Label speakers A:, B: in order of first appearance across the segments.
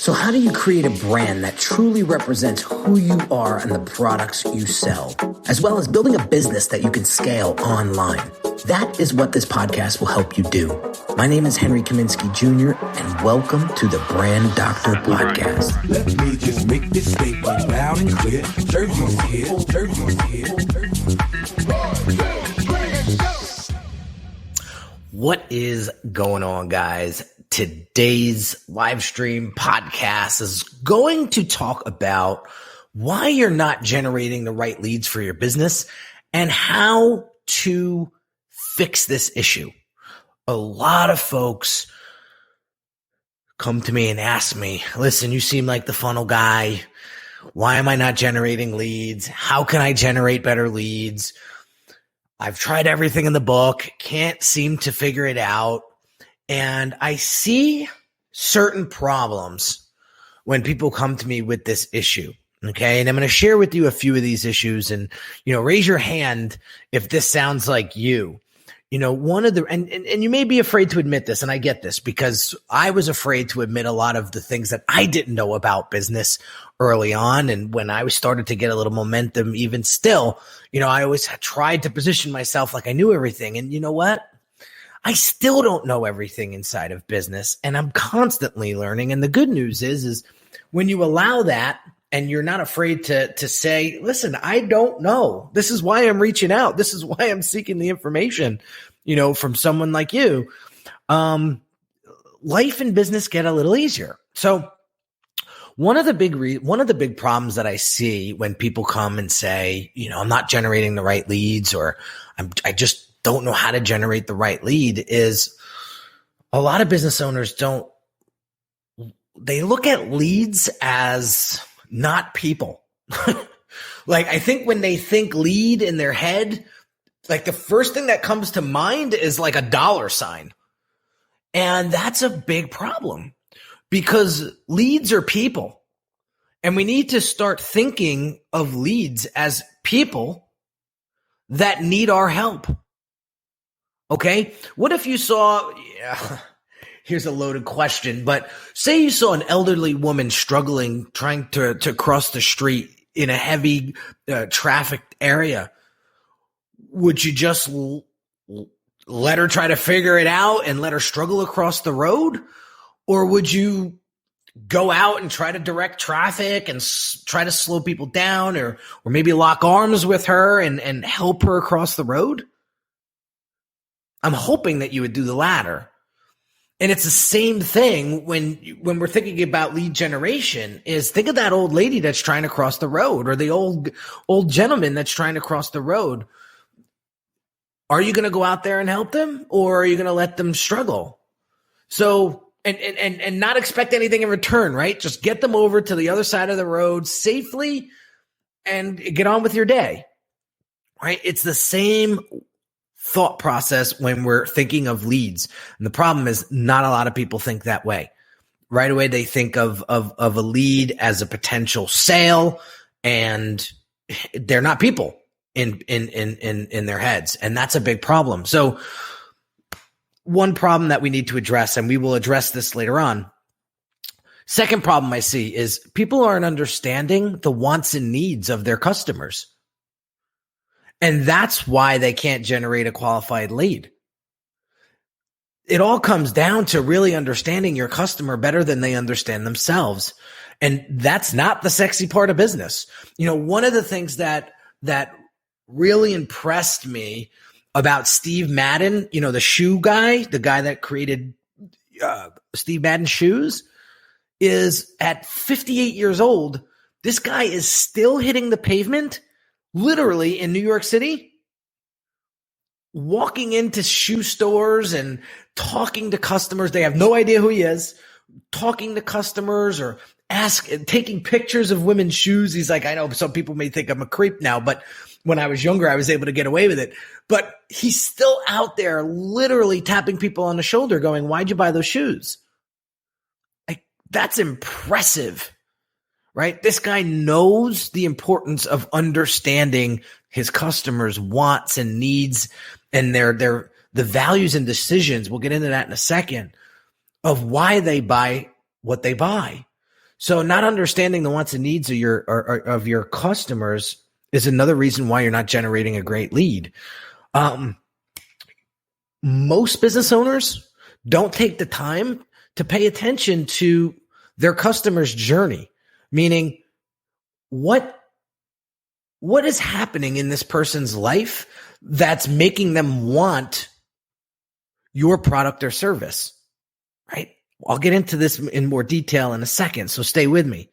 A: So how do you create a brand that truly represents who you are and the products you sell, as well as building a business that you can scale online? That is what this podcast will help you do. My name is Henry Kaminsky Jr., and welcome to the Brand Doctor Podcast.
B: Let me just make this statement loud and clear. Jersey's here, Jersey's here.
A: What is going on, guys? Today's live stream podcast is going to talk about why you're not generating the right leads for your business and how to fix this issue. A lot of folks come to me and ask me, listen, you seem like the funnel guy. Why am I not generating leads? How can I generate better leads? I've tried everything in the book, can't seem to figure it out. And I see certain problems when people come to me with this issue. Okay. And I'm going to share with you a few of these issues and, raise your hand if this sounds like you. One of the, and you may be afraid to admit this, and I get this because I was afraid to admit a lot of the things that I didn't know about business early on. And when I started to get a little momentum, even still, I always tried to position myself like I knew everything. And you know what? I still don't know everything inside of business, and I'm constantly learning. And the good news is when you allow that and you're not afraid to say, listen, I don't know. This is why I'm reaching out. This is why I'm seeking the information, from someone like you. Life and business get a little easier. So one of the big problems that I see when people come and say, I'm not generating the right leads, or I just don't know how to generate the right lead, is a lot of business owners they look at leads as not people. Like, I think when they think lead in their head, like the first thing that comes to mind is like a dollar sign. And that's a big problem because leads are people. And we need to start thinking of leads as people that need our help. Okay. What if you saw, here's a loaded question, but say you saw an elderly woman struggling, trying to cross the street in a heavy trafficked area. Would you just let her try to figure it out and let her struggle across the road? Or would you go out and try to direct traffic and try to slow people down, or maybe lock arms with her and help her across the road? I'm hoping that you would do the latter. And it's the same thing when we're thinking about lead generation. Is think of that old lady that's trying to cross the road, or the old gentleman that's trying to cross the road. Are you going to go out there and help them, or are you going to let them struggle? So, and not expect anything in return, right? Just get them over to the other side of the road safely and get on with your day, right? It's the same thought process when we're thinking of leads. And the problem is not a lot of people think that way. Right away, they think of a lead as a potential sale, and they're not people in their heads. And that's a big problem. So one problem that we need to address, and we will address this later on. Second problem I see is people aren't understanding the wants and needs of their customers. And that's why they can't generate a qualified lead. It all comes down to really understanding your customer better than they understand themselves. And that's not the sexy part of business. One of the things that really impressed me about Steve Madden, the shoe guy, the guy that created Steve Madden shoes, is at 58 years old, this guy is still hitting the pavement, literally in New York City, walking into shoe stores and talking to customers. They have no idea who he is, talking to customers or taking pictures of women's shoes. He's like, I know some people may think I'm a creep now, but when I was younger, I was able to get away with it. But he's still out there literally tapping people on the shoulder going, why'd you buy those shoes? Like, that's impressive. Right? This guy knows the importance of understanding his customers' wants and needs and the values and decisions. We'll get into that in a second, of why they buy what they buy. So not understanding the wants and needs of your customers is another reason why you're not generating a great lead. Most business owners don't take the time to pay attention to their customer's journey, meaning what is happening in this person's life that's making them want your product or service, right? I'll get into this in more detail in a second, so stay with me.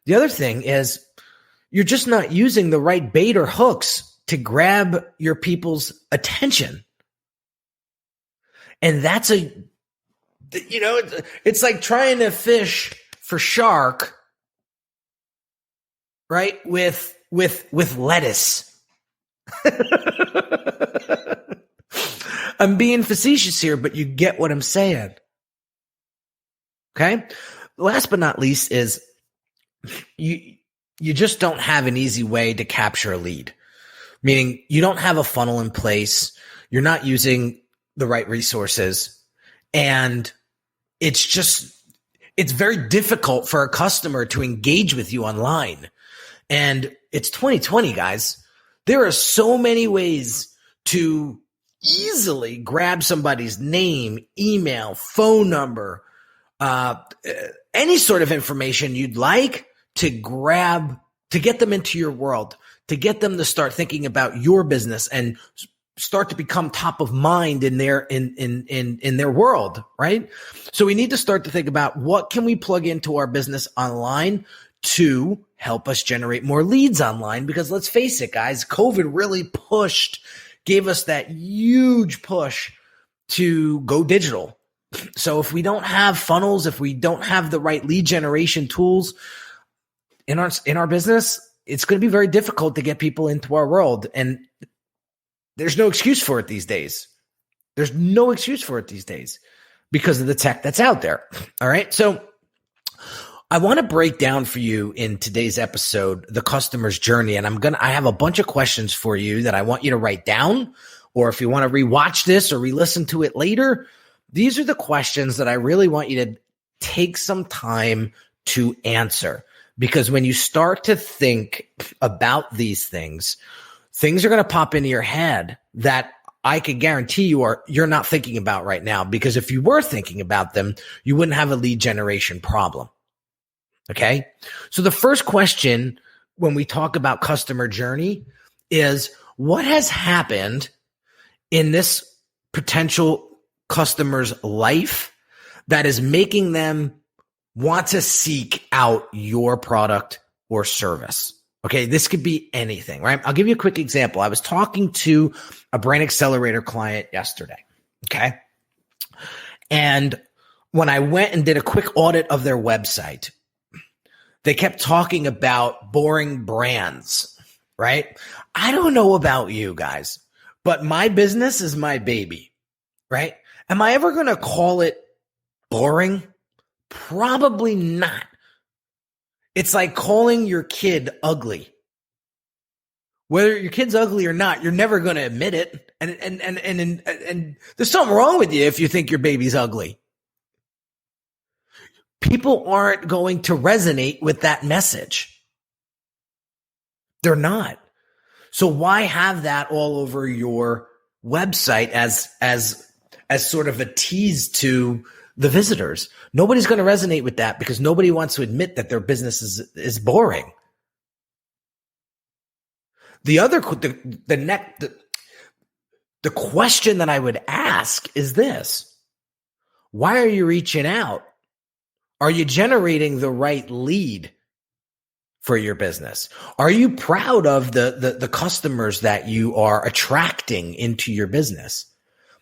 A: The other thing is you're just not using the right bait or hooks to grab your people's attention. And that's it's like trying to fish for shark, right? With lettuce. I'm being facetious here, but you get what I'm saying. Okay. Last but not least is you just don't have an easy way to capture a lead, meaning you don't have a funnel in place. You're not using the right resources, and it's very difficult for a customer to engage with you online. And it's 2020, guys. There are so many ways to easily grab somebody's name, email, phone number, any sort of information you'd like to get them into your world, to get them to start thinking about your business and start to become top of mind in their world, right? So we need to start to think about what can we plug into our business online to help us generate more leads online, because let's face it, guys, COVID really gave us that huge push to go digital. So if we don't have funnels, if we don't have the right lead generation tools in our business, it's going to be very difficult to get people into our world. And there's no excuse for it these days. There's no excuse for it these days because of the tech that's out there. All right. So I want to break down for you in today's episode the customer's journey, and I have a bunch of questions for you that I want you to write down, or if you want to rewatch this or re-listen to it later, these are the questions that I really want you to take some time to answer, because when you start to think about these things are going to pop into your head that I can guarantee you're not thinking about right now, because if you were thinking about them, you wouldn't have a lead generation problem. Okay. So the first question when we talk about customer journey is, what has happened in this potential customer's life that is making them want to seek out your product or service? Okay. This could be anything, right? I'll give you a quick example. I was talking to a Brain Accelerator client yesterday. Okay. And when I went and did a quick audit of their website, they kept talking about boring brands, right? I don't know about you guys, but my business is my baby, right? Am I ever going to call it boring? Probably not. It's like calling your kid ugly. Whether your kid's ugly or not, you're never going to admit it. And there's something wrong with you if you think your baby's ugly. People aren't going to resonate with that message. They're not. So why have that all over your website as sort of a tease to the visitors? Nobody's going to resonate with that because nobody wants to admit that their business is boring. The question that I would ask is this: why are you reaching out? Are you generating the right lead for your business? Are you proud of the customers that you are attracting into your business?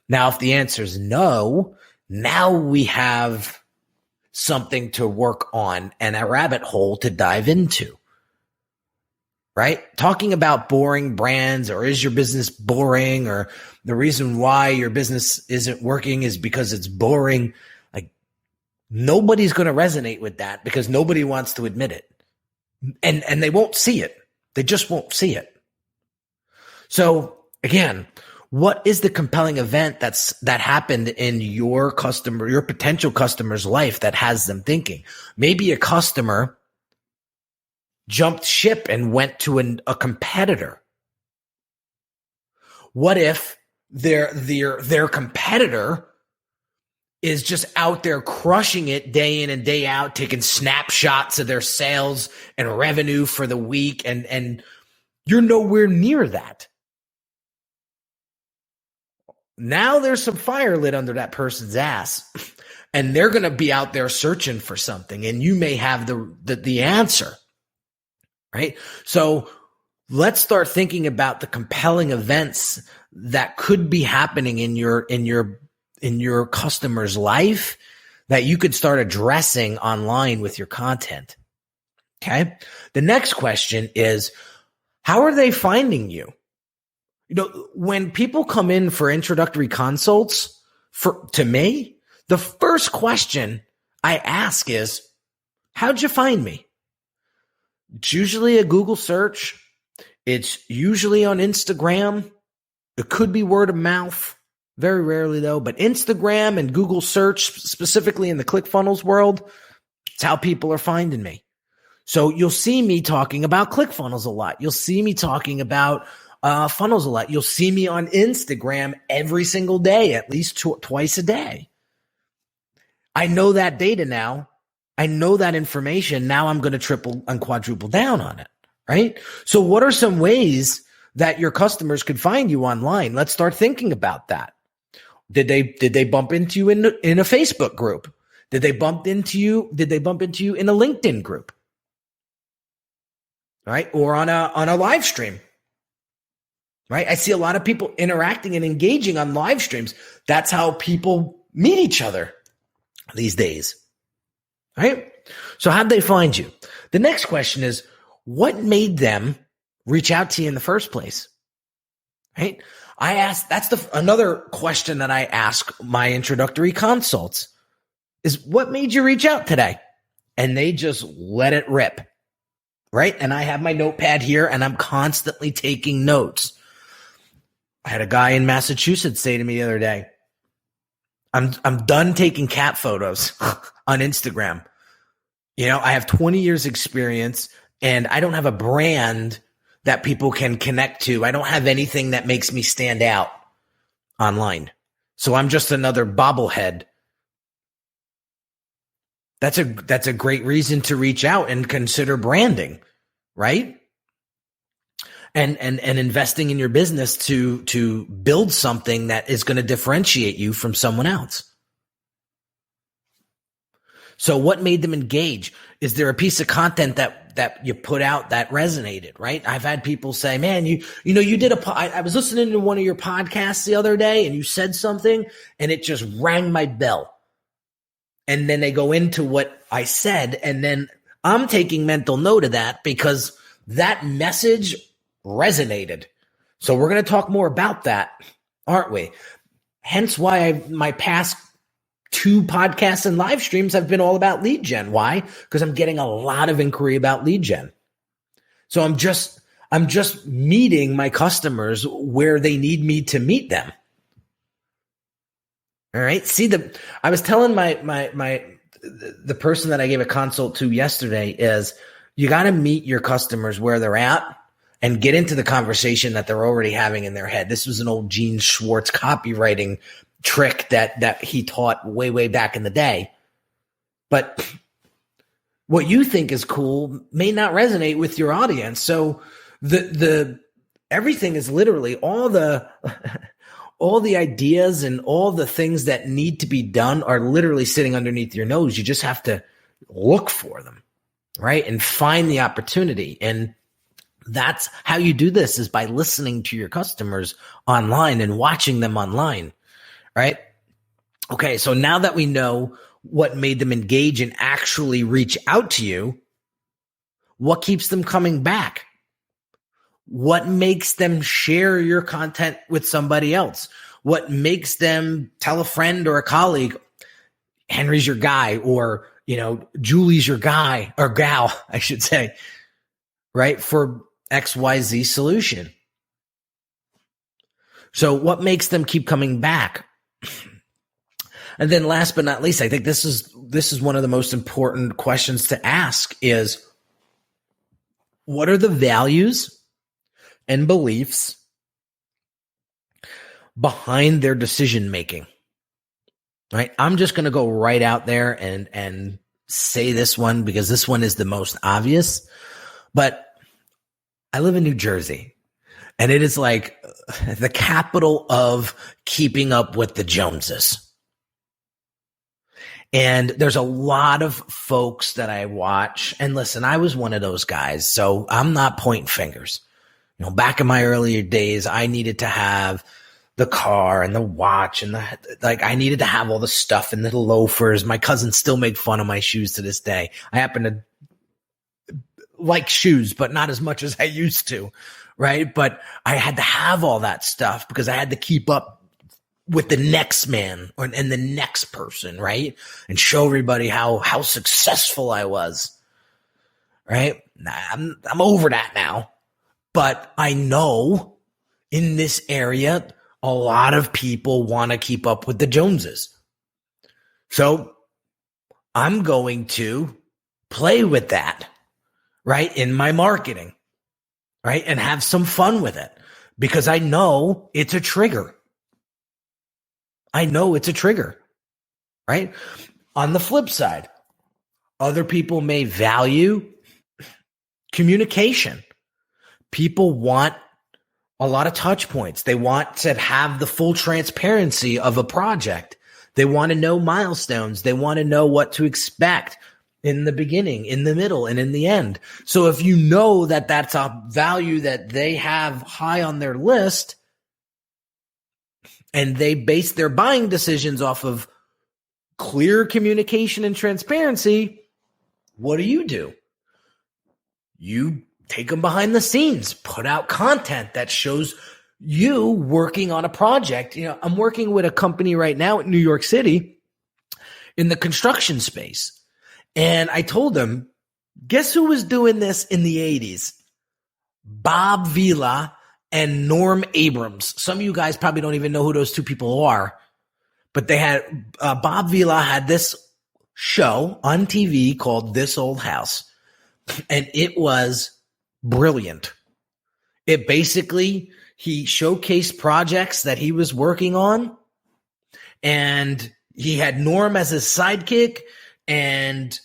A: Now, if the answer is no, now we have something to work on and a rabbit hole to dive into, right? Talking about boring brands, or is your business boring, or the reason why your business isn't working is because it's boring. Nobody's going to resonate with that because nobody wants to admit it. And they won't see it. They just won't see it. So again, What is the compelling event that happened in your potential customer's life that has them thinking? Maybe a customer jumped ship and went to a competitor. What if their competitor is just out there crushing it day in and day out, taking snapshots of their sales and revenue for the week, and you're nowhere near that? Now there's some fire lit under that person's ass, and they're going to be out there searching for something, and you may have the answer, right? So let's start thinking about the compelling events that could be happening in your customer's life that you could start addressing online with your content. Okay. The next question is, how are they finding you? When people come in for introductory consults to me, the first question I ask is, how'd you find me? It's usually a Google search. It's usually on Instagram. It could be word of mouth. Very rarely though, but Instagram and Google search, specifically in the ClickFunnels world, it's how people are finding me. So you'll see me talking about ClickFunnels a lot. You'll see me talking about funnels a lot. You'll see me on Instagram every single day, at least twice a day. I know that data now. I know that information. Now I'm going to triple and quadruple down on it, right? So what are some ways that your customers could find you online? Let's start thinking about that. Did they bump into you in a Facebook group? Did they bump into you in a LinkedIn group? Right? Or on a live stream. Right? I see a lot of people interacting and engaging on live streams. That's how people meet each other these days. Right? So how'd they find you? The next question is, what made them reach out to you in the first place? Right? That's another question that I ask my introductory consults is, what made you reach out today? And they just let it rip. Right? And I have my notepad here and I'm constantly taking notes. I had a guy in Massachusetts say to me the other day, I'm done taking cat photos on Instagram. I have 20 years experience and I don't have a brand that people can connect to. I don't have anything that makes me stand out online. So I'm just another bobblehead. That's a great reason to reach out and consider branding, right? And investing in your business to build something that is going to differentiate you from someone else. So what made them engage? Is there a piece of content that you put out that resonated, right? I've had people say, man, you did I was listening to one of your podcasts the other day and you said something and it just rang my bell. And then they go into what I said. And then I'm taking mental note of that because that message resonated. So we're going to talk more about that, aren't we? Hence why my past 2 podcasts and live streams have been all about lead gen. Why? Because I'm getting a lot of inquiry about lead gen. So I'm just meeting my customers where they need me to meet them. All right. See, I was telling the person that I gave a consult to yesterday is, you got to meet your customers where they're at and get into the conversation that they're already having in their head. This was an old Gene Schwartz copywriting trick that he taught way back in the day. But what you think is cool may not resonate with your audience. So the everything is literally all the ideas and all the things that need to be done are literally sitting underneath your nose. You just have to look for them, right? And find the opportunity. And that's how you do this, is by listening to your customers online and watching them online, right? Okay, so now that we know what made them engage and actually reach out to you, what keeps them coming back? What makes them share your content with somebody else? What makes them tell a friend or a colleague, Henry's your guy, or, Julie's your guy or gal, I should say, right? For XYZ solution. So what makes them keep coming back? And then last but not least, I think this is one of the most important questions to ask is, what are the values and beliefs behind their decision making? Right? I'm just going to go right out there and say this one because this one is the most obvious. But I live in New Jersey, and it is like the capital of keeping up with the Joneses. And there's a lot of folks that I watch. And listen, I was one of those guys, so I'm not pointing fingers. Back in my earlier days, I needed to have the car and the watch and I needed to have all the stuff and the loafers. My cousins still make fun of my shoes to this day. I happen to like shoes, but not as much as I used to, right? But I had to have all that stuff because I had to keep up with the next man and the next person, right? And show everybody how successful I was, right? I'm over that now. But I know in this area, a lot of people want to keep up with the Joneses. So I'm going to play with that, right? In my marketing, right? And have some fun with it because I know it's a trigger. Right? On the flip side, other people may value communication. People want a lot of touch points. They want to have the full transparency of a project. They want to know milestones. They want to know what to expect in the beginning, in the middle, and in the end. So if you know that that's a value that they have high on their list, and they base their buying decisions off of clear communication and transparency, what do? You take them behind the scenes, put out content that shows you working on a project. I'm working with a company right now in New York City in the construction space. And I told them, guess who was doing this in the 80s? Bob Vila and Norm Abrams. Some of you guys probably don't even know who those two people are, but they had Bob Vila had this show on TV called This Old House, and it was brilliant. It basically, he showcased projects that he was working on, and he had Norm as his sidekick, and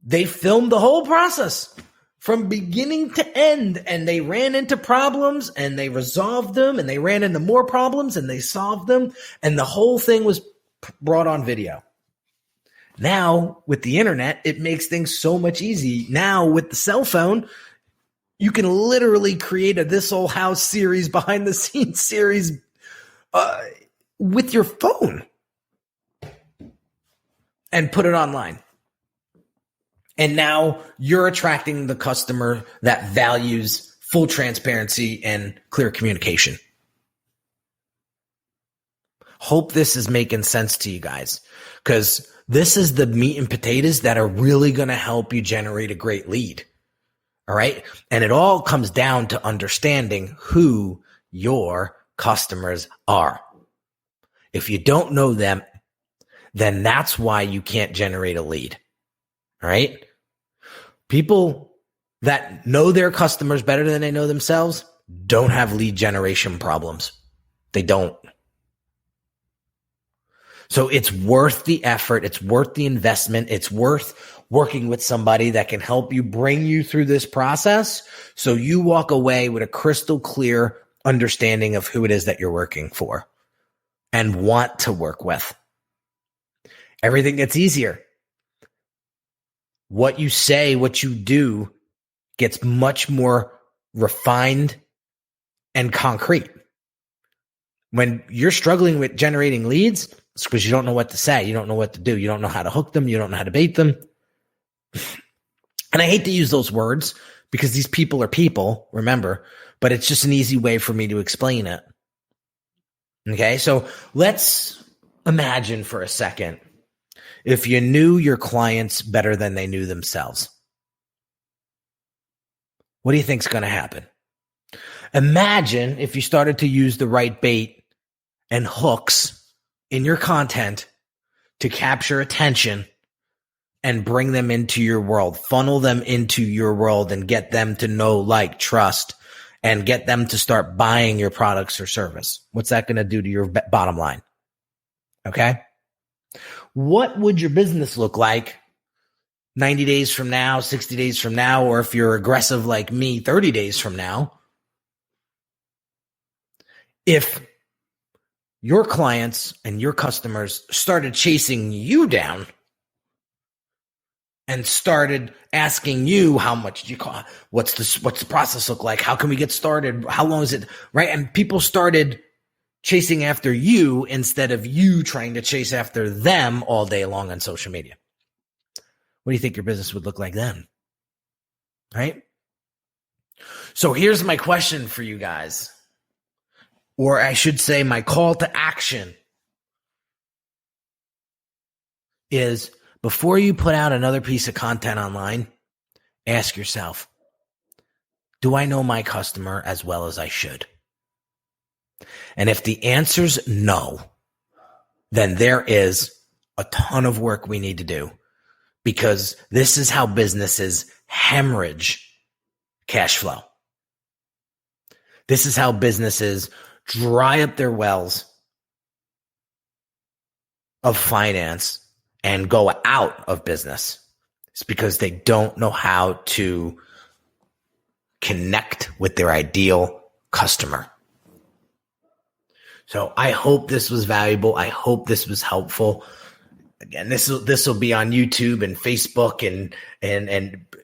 A: they filmed the whole process from beginning to end, and they ran into problems and they resolved them, and they ran into more problems and they solved them, and the whole thing was brought on video. Now, with the internet, it makes things so much easy. Now, with the cell phone, you can literally create a This Old House series, behind the scenes series with your phone and put it online. And now you're attracting the customer that values full transparency and clear communication. Hope this is making sense to you guys, because this is the meat and potatoes that are really going to help you generate a great lead. All right. And it all comes down to understanding who your customers are. If you don't know them, then that's why you can't generate a lead. All right. People that know their customers better than they know themselves don't have lead generation problems. They don't. So it's worth the effort. It's worth the investment. It's worth working with somebody that can help you, bring you through this process, so you walk away with a crystal clear understanding of who it is that you're working for and want to work with. Everything gets easier. What you say, what you do gets much more refined and concrete. When you're struggling with generating leads, it's because you don't know what to say. You don't know what to do. You don't know how to hook them. You don't know how to bait them. And I hate to use those words because these people are people, remember, but it's just an easy way for me to explain it. Okay, so let's imagine for a second if you knew your clients better than they knew themselves. What do you think is going to happen? Imagine if you started to use the right bait and hooks in your content to capture attention and bring them into your world, funnel them into your world and get them to know, like, trust, and get them to start buying your products or service. What's that going to do to your bottom line? Okay. What would your business look like 90 days from now, 60 days from now, or if you're aggressive like me, 30 days from now, if your clients and your customers started chasing you down and started asking you, how much do you cost? What's the process look like? How can we get started? How long is it? Right. And people started chasing after you instead of you trying to chase after them all day long on social media. What do you think your business would look like then? Right? So here's my question for you guys. Or I should say my call to action is, before you put out another piece of content online, ask yourself, do I know my customer as well as I should? And if the answer's no, then there is a ton of work we need to do, because this is how businesses hemorrhage cash flow. This is how businesses dry up their wells of finance and go out of business. It's because they don't know how to connect with their ideal customer. So I hope this was valuable. I hope this was helpful. Again, this will be on YouTube and Facebook and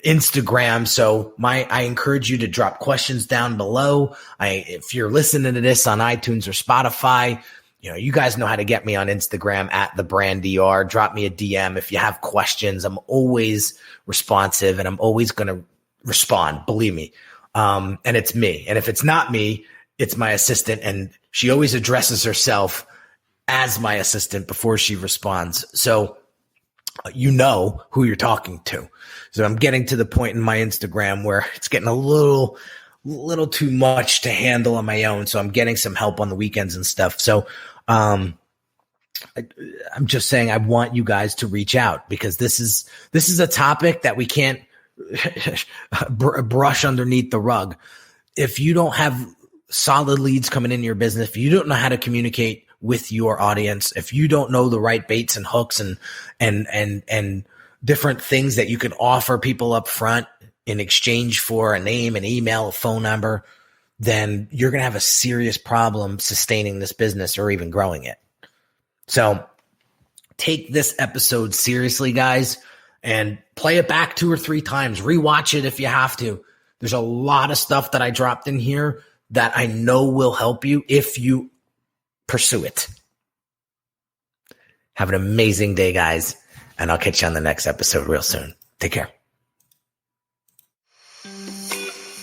A: Instagram. So I encourage you to drop questions down below. If you're listening to this on iTunes or Spotify, you guys know how to get me on Instagram at @TheBrandDR. Drop me a DM if you have questions. I'm always responsive and I'm always going to respond. Believe me. And it's me. And if it's not me, it's my assistant, and she always addresses herself as my assistant before she responds. So you know who you're talking to. So I'm getting to the point in my Instagram where it's getting a little too much to handle on my own. So I'm getting some help on the weekends and stuff. So I'm just saying, I want you guys to reach out, because this is a topic that we can't brush underneath the rug. If you don't have solid leads coming in your business, if you don't know how to communicate with your audience, if you don't know the right baits and hooks and different things that you can offer people up front in exchange for a name, an email, a phone number, then you're going to have a serious problem sustaining this business or even growing it. So take this episode seriously, guys, and play it back 2 or 3 times. Rewatch it if you have to. There's a lot of stuff that I dropped in here that I know will help you if you pursue it. Have an amazing day, guys, and I'll catch you on the next episode real soon. Take care.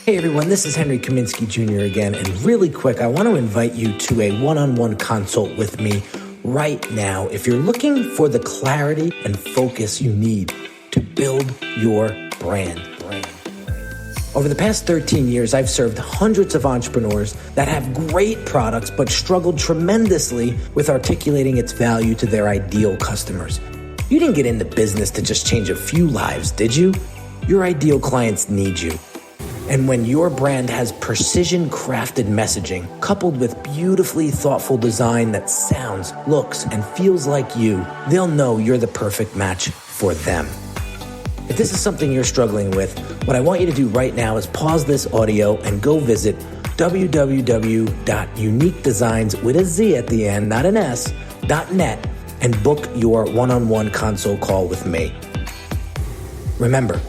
A: Hey everyone, this is Henry Kaminsky Jr. again, and really quick, I want to invite you to a one-on-one consult with me right now if you're looking for the clarity and focus you need to build your brand. Over the past 13 years, I've served hundreds of entrepreneurs that have great products but struggled tremendously with articulating its value to their ideal customers. You didn't get into business to just change a few lives, did you? Your ideal clients need you. And when your brand has precision-crafted messaging coupled with beautifully thoughtful design that sounds, looks, and feels like you, they'll know you're the perfect match for them. If this is something you're struggling with, what I want you to do right now is pause this audio and go visit www.uniquedesigns with a Z at the end, not an S, .net, and book your one-on-one consult call with me. Remember,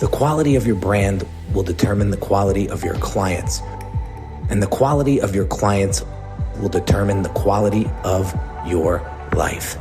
A: the quality of your brand will determine the quality of your clients, and the quality of your clients will determine the quality of your life.